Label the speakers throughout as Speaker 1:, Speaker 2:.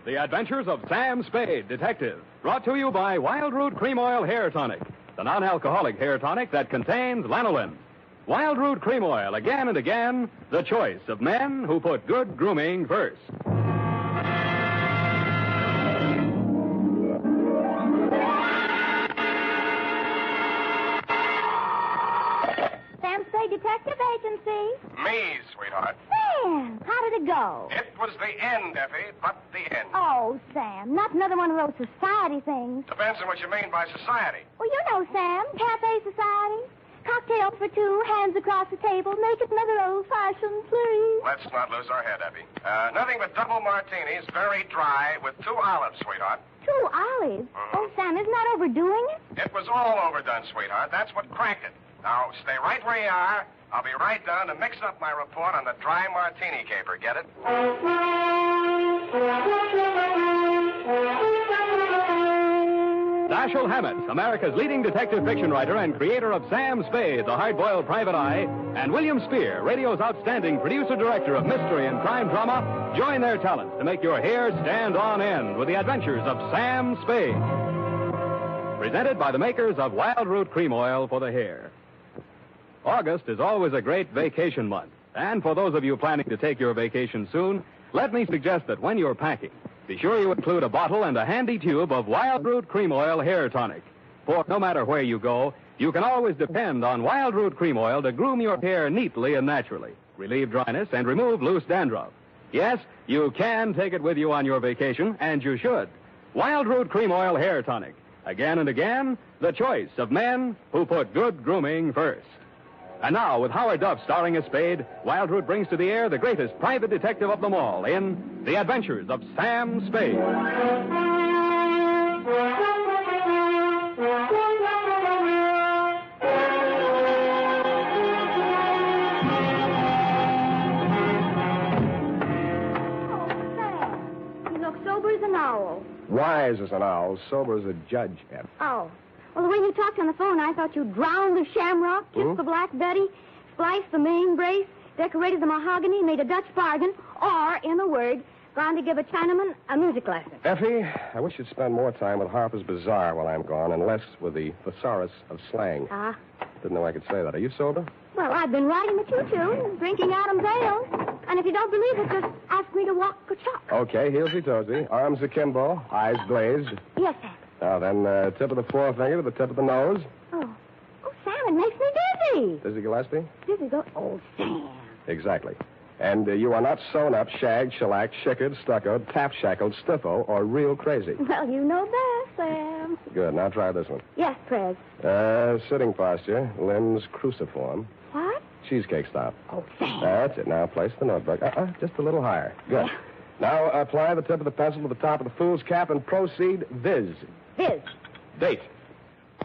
Speaker 1: The Adventures of Sam Spade, Detective. Brought to you by Wild Root Cream Oil Hair Tonic, the non-alcoholic hair tonic that contains lanolin. Wild Root Cream Oil, again and again, the choice of men who put good grooming first.
Speaker 2: Sam Spade Detective Agency.
Speaker 3: Me, sweetheart.
Speaker 2: Sam, how did it go?
Speaker 3: It was the end, Effie, but the end.
Speaker 2: Oh, Sam, not another one of those society things.
Speaker 3: Depends on what you mean by society.
Speaker 2: Well, you know, Sam, cafe society. Cocktails for two, hands across the table. Make it another old-fashioned, please.
Speaker 3: Let's not lose our head, Effie. Nothing but double martinis, very dry, with 2 olives, sweetheart.
Speaker 2: 2 olives?
Speaker 3: Mm-hmm.
Speaker 2: Oh, Sam, isn't that overdoing it?
Speaker 3: It was all overdone, sweetheart. That's what cracked it. Now, stay right where you are. I'll be right down to mix up my report on the dry martini caper. Get it?
Speaker 1: Dashiell Hammett, America's leading detective fiction writer and creator of Sam Spade, the hard-boiled private eye, and William Spear, radio's outstanding producer-director of mystery and crime drama, join their talents to make your hair stand on end with the adventures of Sam Spade. Presented by the makers of Wild Root Cream Oil for the hair. August is always a great vacation month. And for those of you planning to take your vacation soon, let me suggest that when you're packing, be sure you include a bottle and a handy tube of Wild Root Cream Oil Hair Tonic. For no matter where you go, you can always depend on Wild Root Cream Oil to groom your hair neatly and naturally, relieve dryness, and remove loose dandruff. Yes, you can take it with you on your vacation, and you should. Wild Root Cream Oil Hair Tonic. Again and again, the choice of men who put good grooming first. And now, with Howard Duff starring as Spade, Wild Root brings to the air the greatest private detective of them all in The Adventures of Sam Spade.
Speaker 2: An owl.
Speaker 3: Wise as an owl, sober as a judge, F.
Speaker 2: Oh. Well, the way you talked on the phone, I thought you drowned the shamrock, kissed the Black Betty, spliced the main brace, decorated the mahogany, made a Dutch bargain, or, in a word, gone to give a Chinaman a music lesson.
Speaker 3: Effie, I wish you'd spend more time with Harper's Bazaar while I'm gone and less with the thesaurus of slang.
Speaker 2: Ah.
Speaker 3: Didn't know I could say that. Are you sober?
Speaker 2: Well, I've been riding the choo-choo, drinking Adam's ale. And if you don't believe it, just ask me to walk a chalk.
Speaker 3: Okay, heelsy-toesy, arms akimbo, eyes glazed.
Speaker 2: Yes, Sam.
Speaker 3: Now then, tip of the forefinger to the tip of the nose.
Speaker 2: Oh, Sam, it makes me dizzy.
Speaker 3: Dizzy Gillespie?
Speaker 2: Dizzy go... Oh, Sam.
Speaker 3: Exactly. And you are not sewn up, shagged, shellacked, chickered, stuccoed, tap-shackled, stiffo, or real crazy.
Speaker 2: Well, you know best, Sam.
Speaker 3: Good. Now try this one.
Speaker 2: Yes, Prez.
Speaker 3: Sitting posture, limbs cruciform.
Speaker 2: What?
Speaker 3: Cheesecake stop.
Speaker 2: Oh, Sam.
Speaker 3: That's it. Now place the notebook. Just a little higher. Good.
Speaker 2: Yeah.
Speaker 3: Now apply the tip of the pencil to the top of the fool's cap and proceed viz.
Speaker 2: Viz.
Speaker 3: Date.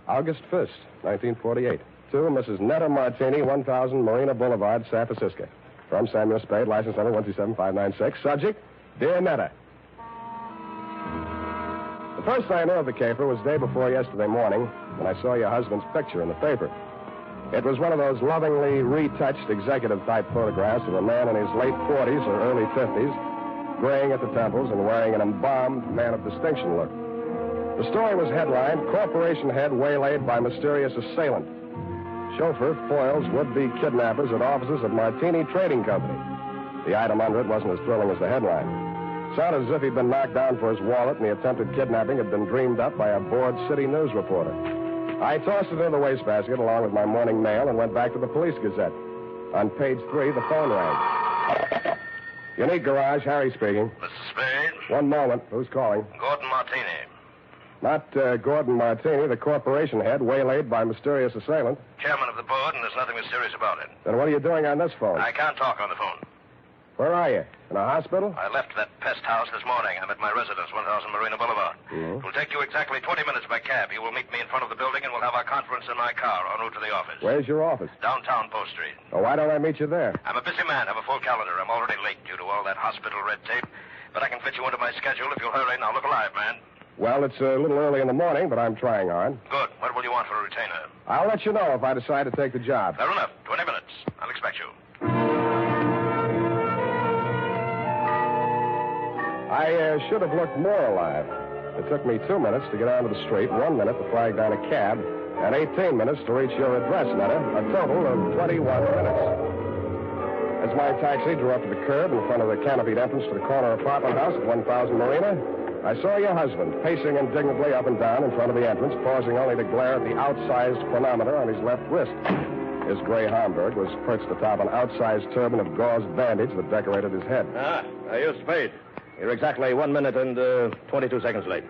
Speaker 3: August 1st, 1948. To Mrs. Netta Martini, 1000 Marina Boulevard, San Francisco. From Samuel Spade, license number 127596. Subject, Dear Netta. The first I knew of the caper was day before yesterday morning when I saw your husband's picture in the paper. It was one of those lovingly retouched executive-type photographs of a man in his late 40s or early 50s, graying at the temples and wearing an embalmed man of distinction look. The story was headlined, Corporation Head Waylaid by Mysterious Assailant. Chauffeur foils would-be kidnappers at offices of Martini Trading Company. The item under it wasn't as thrilling as the headline. Sounded as if he'd been knocked down for his wallet and the attempted kidnapping had been dreamed up by a bored city news reporter. I tossed it in the wastebasket along with my morning mail and went back to the Police Gazette. On page 3, the phone rang. Unique Garage, Harry speaking.
Speaker 4: Mr. Spade?
Speaker 3: One moment. Who's calling?
Speaker 4: Gordon Martini.
Speaker 3: Not Gordon Martini, the corporation head, waylaid by mysterious assailant.
Speaker 4: Chairman of the board, and there's nothing mysterious about it.
Speaker 3: Then what are you doing on this phone?
Speaker 4: I can't talk on the phone.
Speaker 3: Where are you? In a hospital?
Speaker 4: I left that pest house this morning. I'm at my residence, 1000 Marina Boulevard.
Speaker 3: Mm-hmm.
Speaker 4: It will take you exactly 20 minutes by cab. You will meet me in front of the building, and we'll have our conference in my car en route to the office.
Speaker 3: Where's your office?
Speaker 4: Downtown Post Street.
Speaker 3: Oh, why don't I meet you there?
Speaker 4: I'm a busy man. I have a full calendar. I'm already late due to all that hospital red tape. But I can fit you into my schedule if you'll hurry. Now, look alive, man.
Speaker 3: Well, it's a little early in the morning, but I'm trying hard.
Speaker 4: Good. What will you want for a retainer?
Speaker 3: I'll let you know if I decide to take the job.
Speaker 4: Fair enough. 20 minutes. I'll expect you.
Speaker 3: I I should have looked more alive. It took me 2 minutes to get out of the street, 1 minute to flag down a cab, and 18 minutes to reach your address, Netta. A total of 21 minutes. As my taxi drew up to the curb in front of the canopied entrance to the corner apartment house at 1000 Marina, I saw your husband pacing indignantly up and down in front of the entrance, pausing only to glare at the outsized chronometer on his left wrist. His gray Homburg was perched atop an outsized turban of gauze bandage that decorated his head.
Speaker 4: You're Spade. You're exactly 1 minute and 22 seconds late.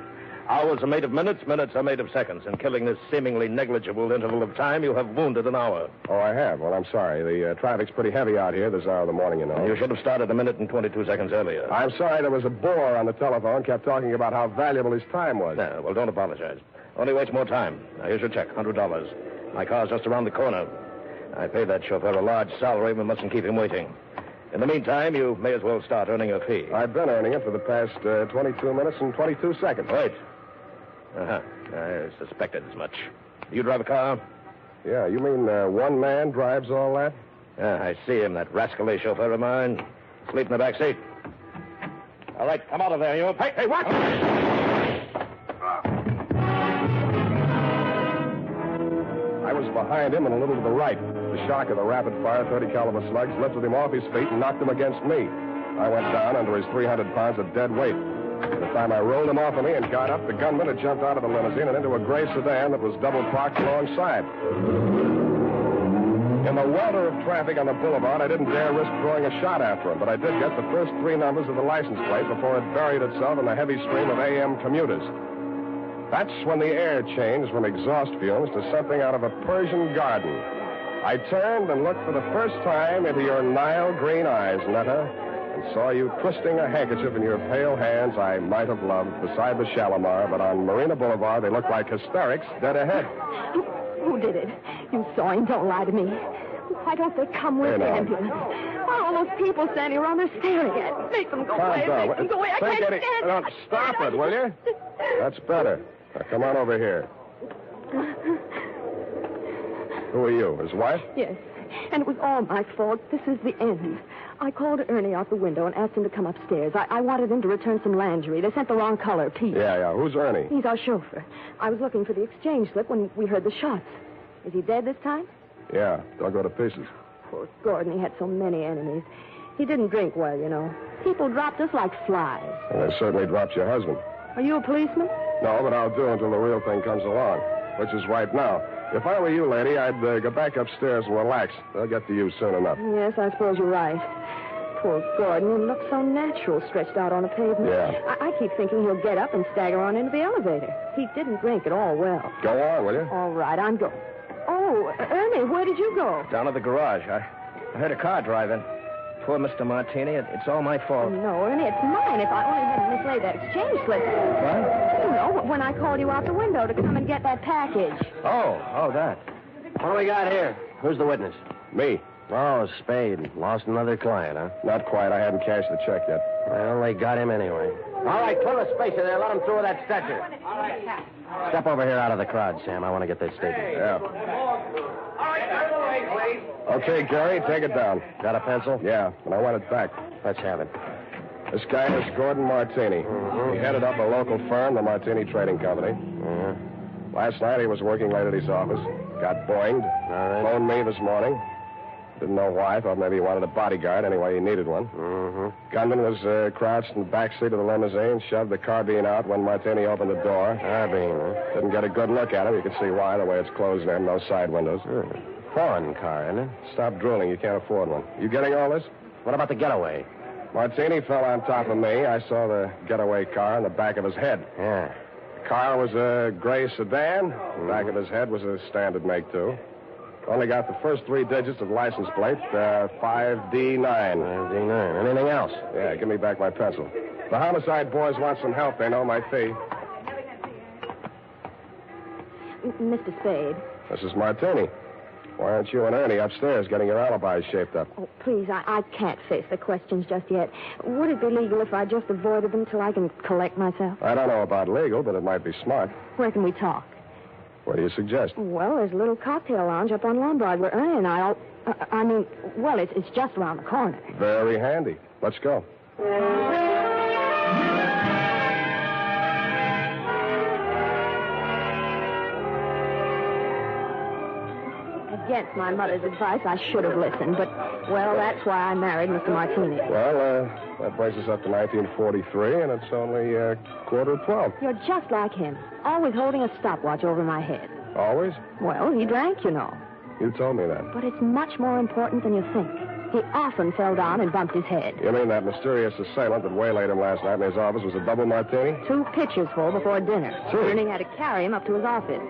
Speaker 4: Hours are made of minutes, minutes are made of seconds. In killing this seemingly negligible interval of time, you have wounded an hour.
Speaker 3: Oh, I have? Well, I'm sorry. The traffic's pretty heavy out here this hour of the morning, you know.
Speaker 4: You should have started a minute and 22 seconds earlier.
Speaker 3: I'm sorry there was a bore on the telephone, kept talking about how valuable his time was.
Speaker 4: No, well, don't apologize. Only waits more time. Now, here's your check, $100. My car's just around the corner. I paid that chauffeur a large salary. We mustn't keep him waiting. In the meantime, you may as well start earning your fee.
Speaker 3: I've been earning it for the past 22 minutes and 22 seconds.
Speaker 4: Wait. I suspected as much. You drive a car?
Speaker 3: Yeah, you mean one man drives all that?
Speaker 4: Yeah, I see him, that rascally chauffeur of mine. Sleep in the back seat. All right, come out of there, you.
Speaker 3: Hey, what? I was behind him and a little to the right. The shock of the rapid-fire 30-caliber slugs lifted him off his feet and knocked him against me. I went down under his 300 pounds of dead weight. By the time I rolled him off of me and got up, the gunman had jumped out of the limousine and into a gray sedan that was double parked alongside. In the welter of traffic on the boulevard, I didn't dare risk throwing a shot after him, but I did get the first 3 numbers of the license plate before it buried itself in the heavy stream of AM commuters. That's when the air changed from exhaust fumes to something out of a Persian garden. I turned and looked for the first time into your Nile green eyes, Netta, and saw you twisting a handkerchief in your pale hands I might have loved beside the Shalimar, but on Marina Boulevard they looked like hysterics dead ahead.
Speaker 2: Who did it? You saw him. Don't lie to me. Why don't they come with the ambulance? Why are all those people standing around there staring at me? Make them go away. Make them go away. I can't stand it.
Speaker 3: Stop it, will you? That's better. Now, come on over here. Who are you, his wife?
Speaker 2: Yes, and it was all my fault. This is the end. I called Ernie out the window and asked him to come upstairs. I wanted him to return some lingerie. They sent the wrong color, Pete.
Speaker 3: Yeah. Who's Ernie?
Speaker 2: He's our chauffeur. I was looking for the exchange slip when we heard the shots. Is he dead this time?
Speaker 3: Yeah, don't go to pieces.
Speaker 2: Poor Gordon, he had so many enemies. He didn't drink well, you know. People dropped us like flies.
Speaker 3: And they certainly dropped your husband.
Speaker 2: Are you a policeman?
Speaker 3: No, but I'll do until the real thing comes along, which is right now. If I were you, lady, I'd go back upstairs and relax. They'll get to you soon enough.
Speaker 2: Yes, I suppose you're right. Poor Gordon, he looks so natural stretched out on a pavement.
Speaker 3: Yeah.
Speaker 2: I keep thinking he'll get up and stagger on into the elevator. He didn't drink at all well.
Speaker 3: Go on, will you?
Speaker 2: All right, I'm going. Oh, Ernie, where did you go?
Speaker 4: Down at the garage. I heard a car driving. Poor Mr. Martini. It's all my fault.
Speaker 2: No, Ernie, it's mine if I only hadn't mislaid that exchange slip.
Speaker 4: What?
Speaker 2: You know, when I called you out the window to come and get that package.
Speaker 4: Oh, that.
Speaker 5: What do we got here? Who's the witness?
Speaker 3: Me.
Speaker 5: Oh, Spade. Lost another client, huh?
Speaker 3: Not quite. I hadn't cashed the check yet.
Speaker 5: Well, they got him anyway.
Speaker 6: All right, clear a space in there. Let him through with that stretcher.
Speaker 5: Step over here out of the crowd, Sam. I want to get that statement.
Speaker 3: Yeah. Okay, Gary, take it down.
Speaker 5: Got a pencil?
Speaker 3: Yeah, and I want it back.
Speaker 5: Let's have it.
Speaker 3: This guy is Gordon Martini. He headed up a local firm, the Martini Trading Company. Last night he was working late at his office. Got boinged.
Speaker 5: All right.
Speaker 3: Phoned me this morning. Didn't know why. Thought maybe he wanted a bodyguard. Anyway, he needed one. Gunman was crouched in the back seat of the limousine, shoved the carbine out when Martini opened the door.
Speaker 5: Carbine, huh?
Speaker 3: Didn't get a good look at him. You can see why, the way it's closed in, no side windows.
Speaker 5: Foreign car, isn't it?
Speaker 3: Stop drooling. You can't afford one. You getting all this?
Speaker 5: What about the getaway?
Speaker 3: Martini fell on top of me. I saw the getaway car in the back of his head.
Speaker 5: Yeah.
Speaker 3: The car was a gray sedan. The back of his head was a standard make, too. Only got the first 3 digits of license plate, 5D9.
Speaker 5: 5D9. Anything else?
Speaker 3: Yeah, give me back my pencil. The homicide boys want some help. They know my fee.
Speaker 2: Mr. Spade.
Speaker 3: This is Martini. Why aren't you and Ernie upstairs getting your alibis shaped up?
Speaker 2: Oh, please, I can't face the questions just yet. Would it be legal if I just avoided them till I can collect myself?
Speaker 3: I don't know about legal, but it might be smart.
Speaker 2: Where can we talk?
Speaker 3: What do you suggest?
Speaker 2: Well, there's a little cocktail lounge up on Lombard where Ernie and I it's just around the corner.
Speaker 3: Very handy. Let's go.
Speaker 7: against my mother's advice. I should have listened, but, well, that's why I married Mr. Martini.
Speaker 3: Well, that brings us up to 1943, and it's only 11:45.
Speaker 7: You're just like him, always holding a stopwatch over my head.
Speaker 3: Always?
Speaker 7: Well, he drank, you know.
Speaker 3: You told me that.
Speaker 7: But it's much more important than you think. He often fell down and bumped his head.
Speaker 3: You mean that mysterious assailant that waylaid him last night in his office was a double martini?
Speaker 7: 2 pitchers full before dinner.
Speaker 3: 2?
Speaker 7: Ernie had to carry him up to his office.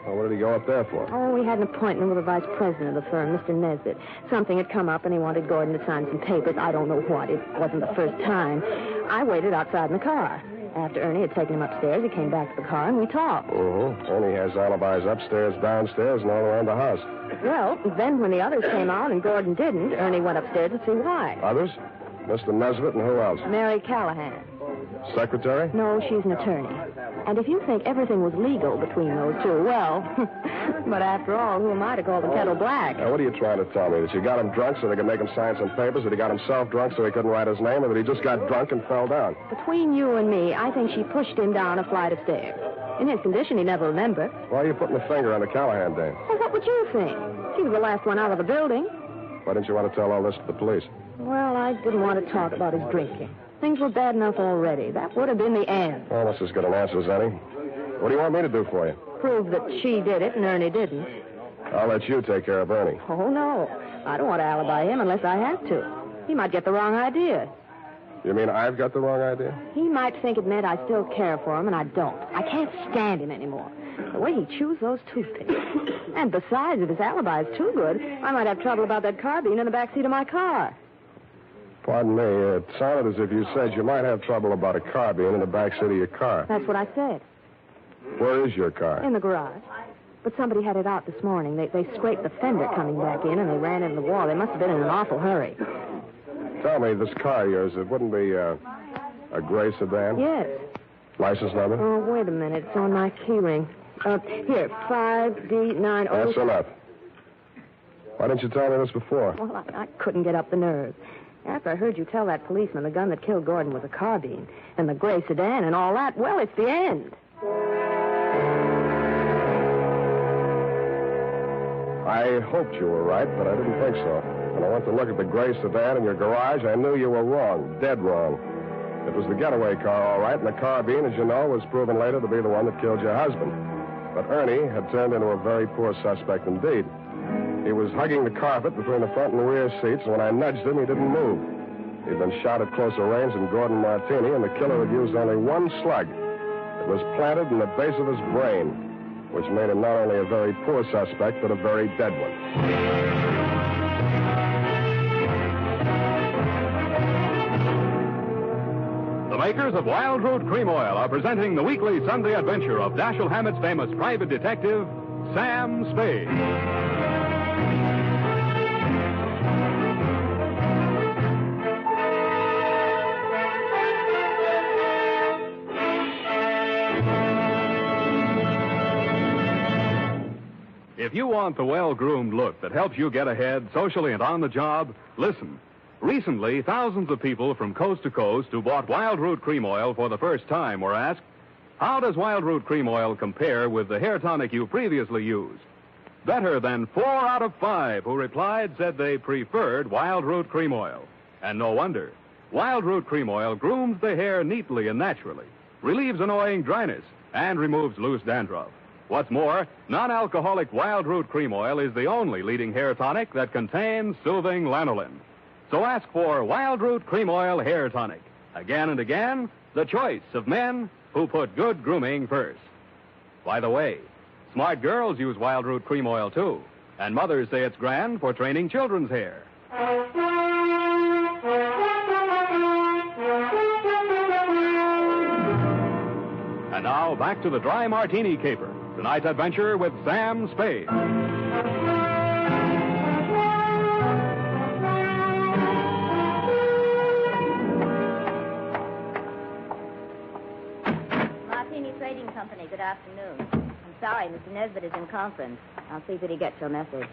Speaker 3: Well, what did he go up there for?
Speaker 7: Oh, we had an appointment with the vice president of the firm, Mr. Nesbitt. Something had come up, and he wanted Gordon to sign some papers. I don't know what. It wasn't the first time. I waited outside in the car. After Ernie had taken him upstairs, he came back to the car, and we talked.
Speaker 3: Ernie has alibis upstairs, downstairs, and all around the house.
Speaker 7: Well, then when the others came out and Gordon didn't, Ernie went upstairs to see why.
Speaker 3: Others? Mr. Nesbitt and who else?
Speaker 7: Mary Callahan.
Speaker 3: Secretary?
Speaker 7: No, she's an attorney. And if you think everything was legal between those two, well, but after all, who am I to call the kettle black?
Speaker 3: Now, what are you trying to tell me? That you got him drunk so they could make him sign some papers? That he got himself drunk so he couldn't write his name? Or that he just got drunk and fell down?
Speaker 7: Between you and me, I think she pushed him down a flight of stairs. In his condition, he never remembered.
Speaker 3: Why are you putting the finger on the Callahan dame?
Speaker 7: Well, what would you think? She was the last one out of the building.
Speaker 3: Why didn't you want to tell all this to the police?
Speaker 7: Well, I didn't want to talk about his drinking. Things were bad enough already. That would have been the end.
Speaker 3: Well, that's as good an answer as any. What do you want me to do for you?
Speaker 7: Prove that she did it and Ernie didn't.
Speaker 3: I'll let you take care of Ernie.
Speaker 7: Oh, no. I don't want to alibi him unless I have to. He might get the wrong idea.
Speaker 3: You mean I've got the wrong idea?
Speaker 7: He might think it meant I still care for him, and I don't. I can't stand him anymore. The way he chews those toothpicks. And besides, if his alibi is too good, I might have trouble about that carbine in the backseat of my car.
Speaker 3: Pardon me. It sounded as if you said you might have trouble about a carbine in the backseat of your car.
Speaker 7: That's what I said.
Speaker 3: Where is your car?
Speaker 7: In the garage. But somebody had it out this morning. They scraped the fender coming back in, and they ran into the wall. They must have been in an awful hurry.
Speaker 3: Tell me, this car of yours, it wouldn't be a gray sedan?
Speaker 7: Yes.
Speaker 3: License number?
Speaker 7: Oh, wait a minute. It's on my key ring. Here, 5D90.
Speaker 3: That's enough. Why didn't you tell me this before?
Speaker 7: Well, I couldn't get up the nerve. After I heard you tell that policeman the gun that killed Gordon was a carbine, and the gray sedan and all that, well, it's the end.
Speaker 3: I hoped you were right, but I didn't think so. When I went to look at the gray sedan in your garage, I knew you were wrong, dead wrong. It was the getaway car, all right, and the carbine, as you know, was proven later to be the one that killed your husband. But Ernie had turned into a very poor suspect indeed. He was hugging the carpet between the front and rear seats, and when I nudged him, he didn't move. He'd been shot at closer range than Gordon Martini, and the killer had used only one slug. It was planted in the base of his brain, which made him not only a very poor suspect, but a very dead one.
Speaker 1: The makers of Wild Root Cream Oil are presenting the weekly Sunday adventure of Dashiell Hammett's famous private detective, Sam Spade. If you want the well-groomed look that helps you get ahead socially and on the job, listen. Recently, thousands of people from coast to coast who bought Wild Root Cream Oil for the first time were asked, how does Wild Root Cream Oil compare with the hair tonic you previously used? Better than 4 out of 5 who replied said they preferred Wild Root Cream Oil. And no wonder. Wild Root Cream Oil grooms the hair neatly and naturally, relieves annoying dryness, and removes loose dandruff. What's more, non-alcoholic Wild Root Cream Oil is the only leading hair tonic that contains soothing lanolin. So ask for Wild Root Cream Oil Hair Tonic. Again and again, the choice of men who put good grooming first. By the way, smart girls use Wild Root Cream Oil, too. And mothers say it's grand for training children's hair. And now, back to the Dry Martini Caper. Tonight's adventure with Sam Spade.
Speaker 2: Company, good afternoon. I'm sorry, Mr. Nesbitt is in conference. I'll see that he gets your message.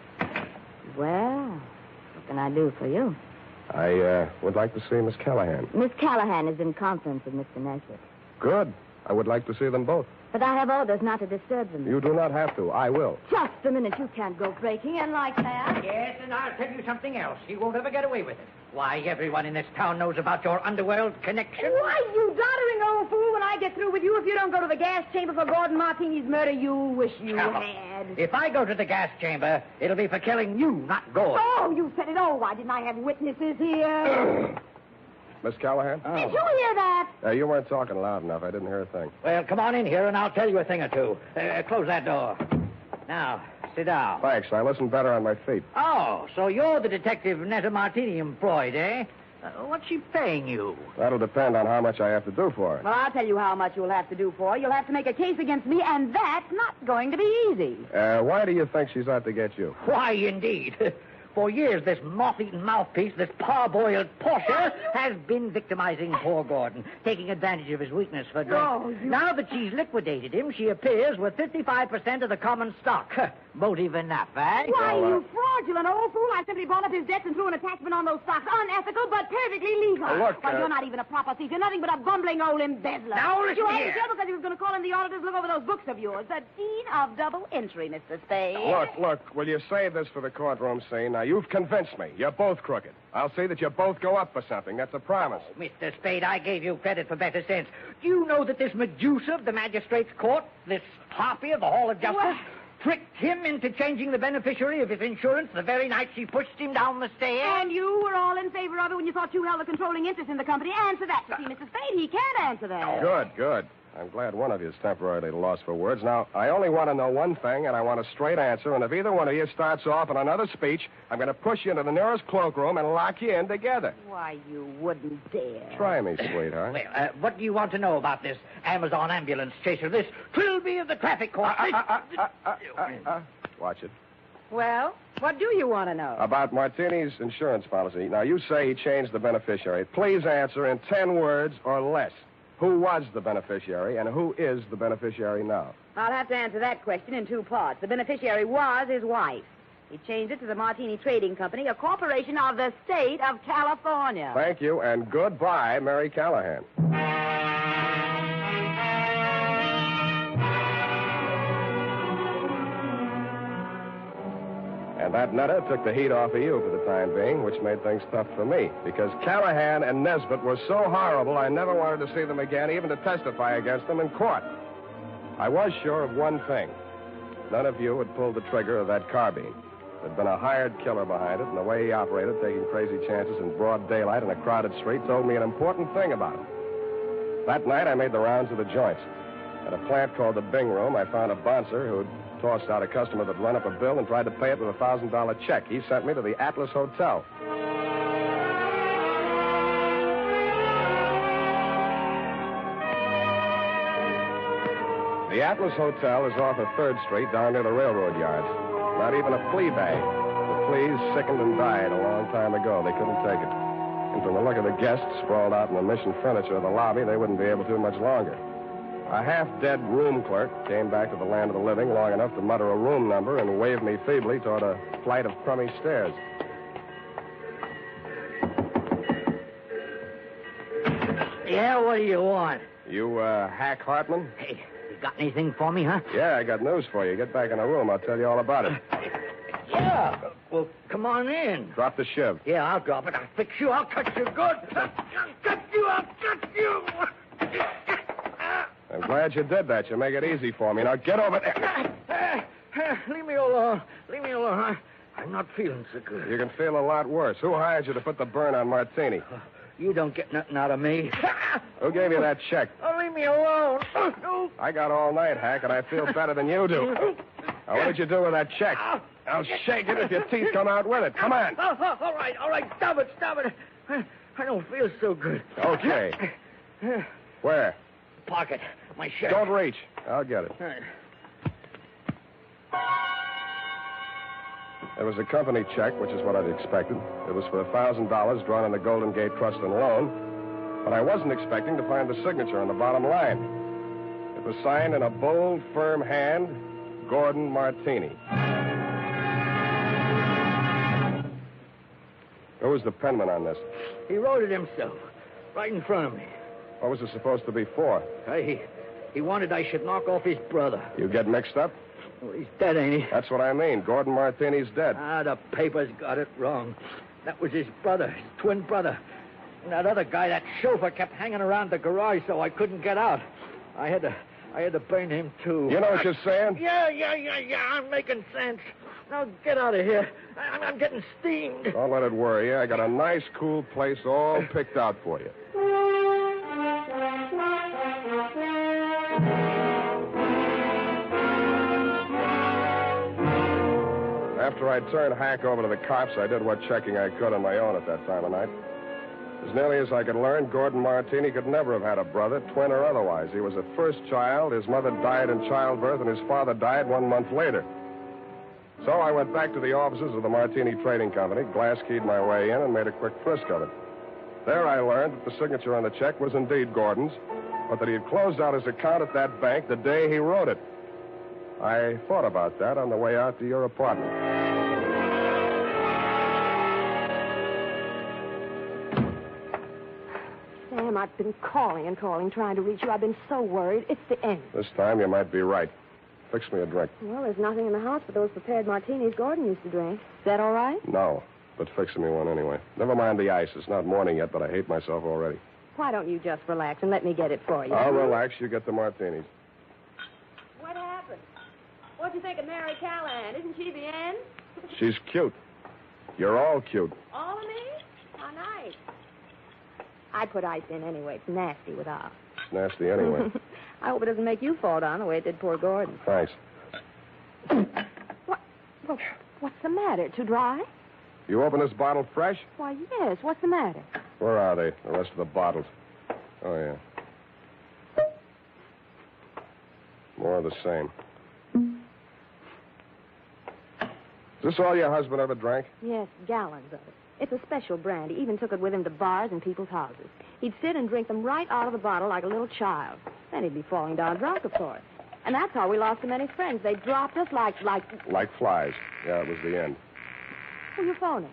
Speaker 2: Well, what can I do for you?
Speaker 3: I would like to see Miss Callahan.
Speaker 2: Miss Callahan is in conference with Mr. Nesbitt.
Speaker 3: Good. I would like to see them both.
Speaker 2: But I have orders not to disturb them.
Speaker 3: You do not have to. I will.
Speaker 2: Just a minute. You can't go breaking in like that.
Speaker 6: Yes, and I'll tell you something else. You won't ever get away with it. Why, everyone in this town knows about your underworld connection.
Speaker 2: Why, you doddering old fool, when I get through with you, if you don't go to the gas chamber for Gordon Martini's murder, you'll wish you had.
Speaker 6: If I go to the gas chamber, it'll be for killing you, not Gordon.
Speaker 2: Oh, you said it. Oh, why didn't I have witnesses here?
Speaker 3: Miss Callahan?
Speaker 6: Oh.
Speaker 2: Did you hear that?
Speaker 3: You weren't talking loud enough. I didn't hear a thing.
Speaker 6: Well, come on in here, and I'll tell you a thing or two. Close that door. Now, sit down.
Speaker 3: Thanks. I listen better on my feet.
Speaker 6: Oh, so you're the detective Netta Martini employed, eh? What's she paying you?
Speaker 3: That'll depend on how much I have to do for her.
Speaker 2: Well, I'll tell you how much you'll have to do for her. You'll have to make a case against me, and that's not going to be easy.
Speaker 3: Why do you think she's out to get you?
Speaker 6: Why, indeed. For years, this moth-eaten mouthpiece, this parboiled Portia, has been victimizing poor Gordon, taking advantage of his weakness for drink.
Speaker 2: Oh,
Speaker 6: Now that she's liquidated him, she appears with 55% of the common stock. Motive enough, eh?
Speaker 2: Why, you fraudulent old fool. I simply bought up his debts and threw an attachment on those stocks. Unethical, but perfectly legal.
Speaker 3: Look,
Speaker 2: Why, you're not even a proper thief. You're nothing but a bumbling old embezzler.
Speaker 6: Now, listen
Speaker 2: you
Speaker 6: here.
Speaker 2: You had to because he was going to call in the auditors to look over those books of yours. The deed of double entry, Mr. Spade.
Speaker 3: Look, will you save this for the courtroom scene? Now, you've convinced me. You're both crooked. I'll see that you both go up for something. That's a promise.
Speaker 6: Oh, Mr. Spade, I gave you credit for better sense. Do you know that this Medusa of the magistrate's court, this harpy of the Hall of Justice,
Speaker 2: What?
Speaker 6: tricked him into changing the beneficiary of his insurance the very night she pushed him down the stairs?
Speaker 2: And you were all in favor of it when you thought you held a controlling interest in the company. Answer that. You see, Mr. Spade, he can't answer that.
Speaker 3: Good. I'm glad one of you is temporarily lost for words. Now, I only want to know one thing, and I want a straight answer. And if either one of you starts off on another speech, I'm going to push you into the nearest cloakroom and lock you in together.
Speaker 2: Why, you wouldn't dare.
Speaker 3: Try me, sweetheart.
Speaker 6: Well, what do you want to know about this Amazon ambulance chaser, this Trilby of the traffic court?
Speaker 3: Watch it.
Speaker 2: Well, what do you want to know?
Speaker 3: About Martini's insurance policy. Now, you say he changed the beneficiary. Please answer in 10 words or less. Who was the beneficiary, and who is the beneficiary now?
Speaker 2: I'll have to answer that question in two parts. The beneficiary was his wife. He changed it to the Martini Trading Company, a corporation of the state of California.
Speaker 3: Thank you, and goodbye, Mary Callahan. And that Netta took the heat off of you for the time being, which made things tough for me. Because Callahan and Nesbitt were so horrible, I never wanted to see them again, even to testify against them in court. I was sure of one thing. None of you had pulled the trigger of that carbine. There'd been a hired killer behind it, and the way he operated, taking crazy chances in broad daylight in a crowded street, told me an important thing about him. That night, I made the rounds of the joints. At a plant called the Bing Room, I found a bouncer who'd tossed out a customer that'd run up a bill and tried to pay it with a $1,000 check. He sent me to the Atlas Hotel. The Atlas Hotel is off of 3rd Street down near the railroad yards. Not even a flea bag. The fleas sickened and died a long time ago. They couldn't take it. And from the look of the guests sprawled out in the mission furniture of the lobby, they wouldn't be able to much longer. A half-dead room clerk came back to the land of the living long enough to mutter a room number and wave me feebly toward a flight of crummy stairs.
Speaker 6: Yeah, what do you want?
Speaker 3: You, Hack Hartman?
Speaker 6: Hey, you got anything for me, huh?
Speaker 3: Yeah, I got news for you. Get back in the room. I'll tell you all about it.
Speaker 6: Yeah. Well, come on in.
Speaker 3: Drop the shiv.
Speaker 6: Yeah, I'll drop it. I'll fix you. I'll cut you good. I'll cut you. I'll cut you.
Speaker 3: I'm glad you did that. You make it easy for me. Now get over there.
Speaker 6: Leave me alone. Leave me alone. I'm not feeling so good.
Speaker 3: You can feel a lot worse. Who hired you to put the burn on Martini?
Speaker 6: You don't get nothing out of me.
Speaker 3: Who gave you that check?
Speaker 6: Oh, leave me alone. No.
Speaker 3: I got all night, Hack, and I feel better than you do. Now, what did you do with that check? I'll shake it if your teeth come out with it. Come on.
Speaker 6: All right. Stop it. I don't feel so good.
Speaker 3: Okay. Where?
Speaker 6: Pocket. My shirt.
Speaker 3: Don't reach. I'll get it. There was a company check, which is what I'd expected. It was for $1,000 drawn in the Golden Gate Trust and Loan. But I wasn't expecting to find the signature on the bottom line. It was signed in a bold, firm hand, Gordon Martini. Who was the penman on this?
Speaker 6: He wrote it himself, right in front of me.
Speaker 3: What was it supposed to be for?
Speaker 6: He wanted I should knock off his brother.
Speaker 3: You get mixed up?
Speaker 6: Well, he's dead, ain't he?
Speaker 3: That's what I mean. Gordon Martini's dead.
Speaker 6: The papers got it wrong. That was his brother, his twin brother. And that other guy, that chauffeur, kept hanging around the garage so I couldn't get out. I had to burn him, too.
Speaker 3: You know what you're saying?
Speaker 6: Yeah. I'm making sense. Now get out of here. I'm getting steamed.
Speaker 3: Don't let it worry you. I got a nice, cool place all picked out for you. After I turned Hack over to the cops, I did what checking I could on my own at that time of night. As nearly as I could learn, Gordon Martini could never have had a brother, twin or otherwise. He was a first child. His mother died in childbirth, and his father died 1 month later. So I went back to the offices of the Martini Trading Company, glass-keyed my way in, and made a quick frisk of it. There I learned that the signature on the check was indeed Gordon's, but that he had closed out his account at that bank the day he wrote it. I thought about that on the way out to your apartment.
Speaker 7: Sam, I've been calling and calling, trying to reach you. I've been so worried. It's the end.
Speaker 3: This time you might be right. Fix me a drink.
Speaker 7: Well, there's nothing in the house but those prepared martinis Gordon used to drink. Is that all right?
Speaker 3: No, but fix me one anyway. Never mind the ice. It's not morning yet, but I hate myself already.
Speaker 7: Why don't you just relax and let me get it for you?
Speaker 3: I'll relax. You get the martinis.
Speaker 2: What happened? What'd you think of Mary Callahan? Isn't she the end?
Speaker 3: She's cute. You're all cute.
Speaker 2: All of me? How nice.
Speaker 7: I put ice in anyway. It's nasty without.
Speaker 3: It's nasty anyway.
Speaker 7: I hope it doesn't make you fall down the way it did poor Gordon.
Speaker 3: Thanks.
Speaker 7: What? Well, what's the matter? Too dry?
Speaker 3: You open this bottle fresh?
Speaker 7: Why, yes. What's the matter?
Speaker 3: Where are they? The rest of the bottles. Oh, yeah. More of the same. Is this all your husband ever drank?
Speaker 7: Yes, gallons of it. It's a special brand. He even took it with him to bars and people's houses. He'd sit and drink them right out of the bottle like a little child. Then he'd be falling down drunk, of course. And that's how we lost so many friends. They dropped us like...
Speaker 3: Like flies. Yeah, it was the end.
Speaker 7: Who you phoning?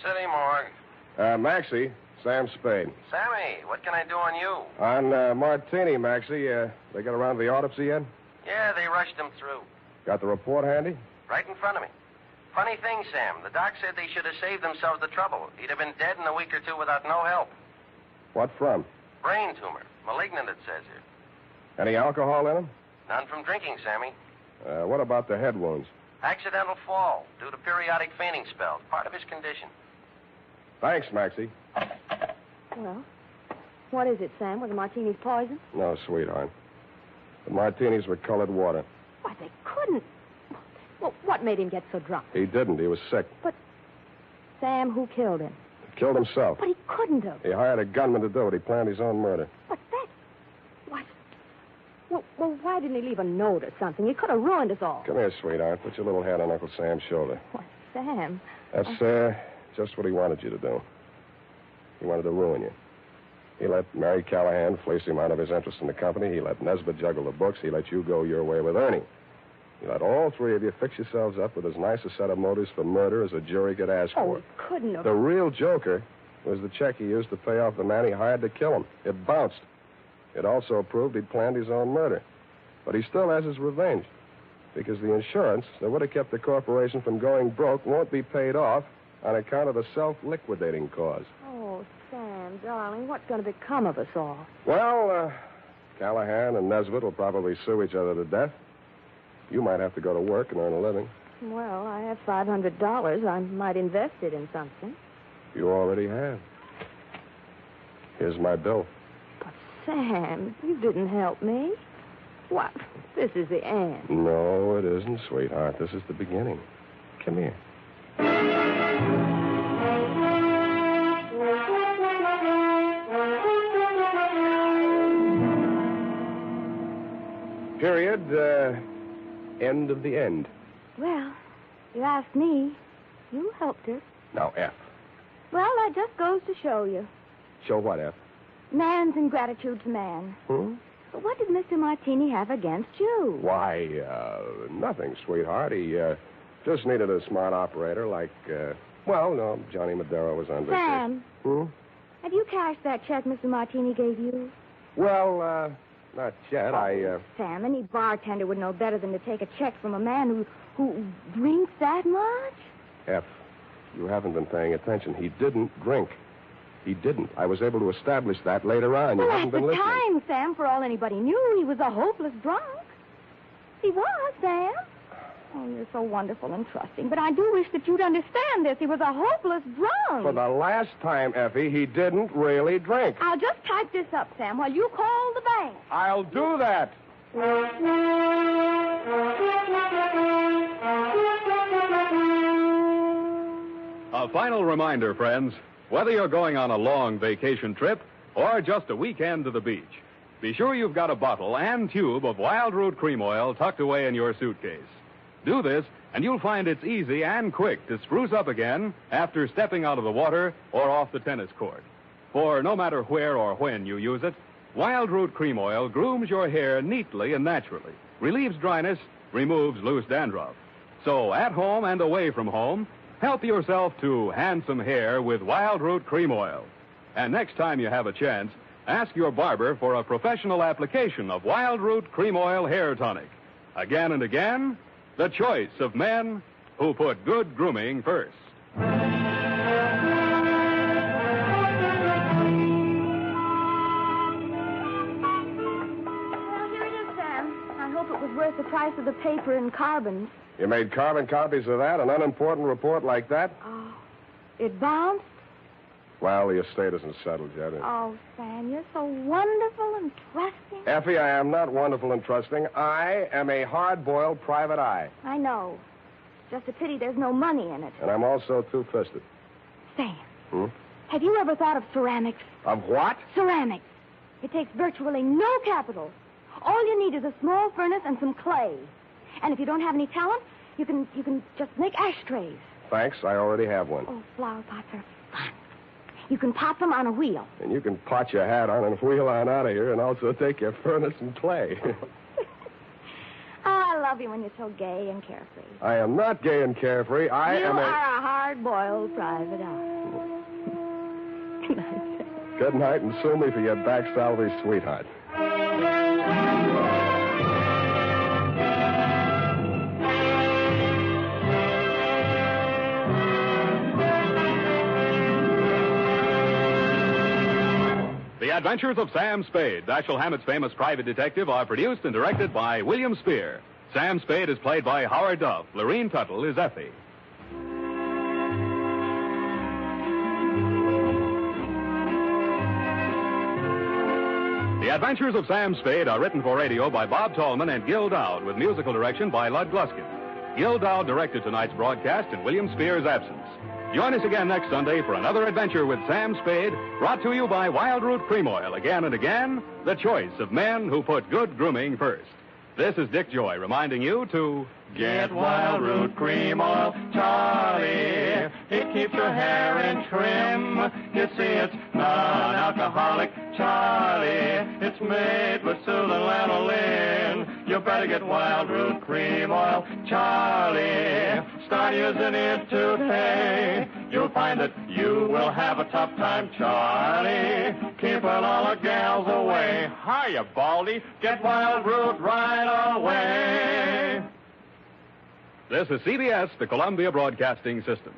Speaker 5: City morgue.
Speaker 3: Maxie, Sam Spade.
Speaker 5: Sammy, what can I do on you?
Speaker 3: On Martini, Maxie, they got around to the autopsy yet?
Speaker 5: Yeah, they rushed him through.
Speaker 3: Got the report handy?
Speaker 5: Right in front of me. Funny thing, Sam. The doc said they should have saved themselves the trouble. He'd have been dead in a week or two without no help.
Speaker 3: What from?
Speaker 5: Brain tumor. Malignant, it says here.
Speaker 3: Any alcohol in him?
Speaker 5: None from drinking, Sammy.
Speaker 3: What about the head wounds?
Speaker 5: Accidental fall due to periodic fainting spells. Part of his condition.
Speaker 3: Thanks, Maxie.
Speaker 7: Well, what is it, Sam? Were the martinis poison?
Speaker 3: No, sweetheart. The martinis were colored water.
Speaker 7: Why, they couldn't. Well, what made him get so drunk?
Speaker 3: He didn't. He was sick.
Speaker 7: But, Sam, who killed him?
Speaker 3: He killed himself.
Speaker 7: But he couldn't have.
Speaker 3: He hired a gunman to do it. He planned his own murder.
Speaker 7: But that... What? Well, why didn't he leave a note or something? He could have ruined us all.
Speaker 3: Come here, sweetheart. Put your little head on Uncle Sam's shoulder.
Speaker 7: Why, Sam...
Speaker 3: That's, just what he wanted you to do. He wanted to ruin you. He let Mary Callahan fleece him out of his interest in the company. He let Nesbitt juggle the books. He let you go your way with Ernie. He let all three of you fix yourselves up with as nice a set of motives for murder as a jury could ask
Speaker 7: Oh,
Speaker 3: for.
Speaker 7: he couldn't have...
Speaker 3: The real joker was the check he used to pay off the man he hired to kill him. It bounced. It also proved he'd planned his own murder. But he still has his revenge. Because the insurance that would have kept the corporation from going broke won't be paid off on account of the self-liquidating cause.
Speaker 7: Oh, Sam, darling, what's going to become of us all?
Speaker 3: Well, Callahan and Nesbitt will probably sue each other to death. You might have to go to work and earn a living.
Speaker 7: Well, I have $500. I might invest it in something.
Speaker 3: You already have. Here's my bill.
Speaker 7: But, Sam, you didn't help me. What? This is the end.
Speaker 3: No, it isn't, sweetheart. This is the beginning. Come here. Period. End of the end.
Speaker 2: Well, you asked me. You helped her.
Speaker 3: Now, F.
Speaker 2: Well, that just goes to show you.
Speaker 3: Show what, F?
Speaker 2: Man's ingratitude to man. But what did Mr. Martini have against you?
Speaker 3: Why, nothing, sweetheart. He just needed a smart operator like, Johnny Madero was on vacation.
Speaker 2: Sam, have you cashed that check Mr. Martini gave you?
Speaker 3: Well, not yet.
Speaker 2: Sam, any bartender would know better than to take a check from a man who drinks that much.
Speaker 3: F, you haven't been paying attention. He didn't drink. He didn't. I was able to establish that later on. You haven't been listening.
Speaker 2: At the time, Sam, for all anybody knew, he was a hopeless drunk. He was, Sam. Oh, you're so wonderful and trusting. But I do wish that you'd understand this. He was a hopeless drunk.
Speaker 3: For the last time, Effie, he didn't really drink.
Speaker 2: I'll just type this up, Sam, while you call the bank.
Speaker 3: I'll do that.
Speaker 1: A final reminder, friends. Whether you're going on a long vacation trip or just a weekend to the beach, be sure you've got a bottle and tube of Wild Root Cream Oil tucked away in your suitcase. Do this, and you'll find it's easy and quick to spruce up again after stepping out of the water or off the tennis court. For no matter where or when you use it, Wild Root Cream Oil grooms your hair neatly and naturally, relieves dryness, removes loose dandruff. So at home and away from home, help yourself to handsome hair with Wild Root Cream Oil. And next time you have a chance, ask your barber for a professional application of Wild Root Cream Oil Hair Tonic. Again and again, the choice of men who put good grooming first.
Speaker 2: Well, here it is, Sam. I hope it was worth the price of the paper and carbons.
Speaker 3: You made carbon copies of that? An unimportant report like that?
Speaker 2: Oh, it bounced?
Speaker 3: Well, the estate isn't settled yet.
Speaker 2: Oh, Sam, you're so wonderful and trusting.
Speaker 3: Effie, I am not wonderful and trusting. I am a hard-boiled private eye.
Speaker 2: I know. Just a pity there's no money in it.
Speaker 3: And I'm also two-fisted.
Speaker 2: Sam, have you ever thought of ceramics?
Speaker 3: Of what?
Speaker 2: Ceramics. It takes virtually no capital. All you need is a small furnace and some clay. And if you don't have any talent, you can just make ashtrays.
Speaker 3: Thanks, I already have one.
Speaker 2: Oh, flower pots are fun. You can pop them on a wheel.
Speaker 3: And you can pot your hat on and wheel on out of here and also take your furnace and clay.
Speaker 2: Oh, I love you when you're so gay and carefree.
Speaker 3: I am not gay and carefree.
Speaker 2: You are a hard-boiled private eye. Good night, Sam.
Speaker 3: Good night, and sue me for your back salary, sweetheart.
Speaker 1: The Adventures of Sam Spade, Dashiell Hammett's famous private detective, are produced and directed by William Spear. Sam Spade is played by Howard Duff. Lorene Tuttle is Effie. The Adventures of Sam Spade are written for radio by Bob Tallman and Gil Dowd, with musical direction by Lud Gluskin. Gil Dowd directed tonight's broadcast in William Spear's absence. Join us again next Sunday for another adventure with Sam Spade, brought to you by Wild Root Cream Oil. Again and again, the choice of men who put good grooming first. This is Dick Joy reminding you to
Speaker 8: get Wild Root Cream Oil, Charlie. It keeps your hair in trim. You see, it's non-alcoholic, Charlie. It's made with soothing lanolin. You better get Wild Root Cream Oil, Charlie. Start using it today. You'll find that you will have a tough time, Charlie. Keeping all the gals away. Hiya, Baldy. Get Wild Root right away.
Speaker 1: This is CBS, the Columbia Broadcasting System.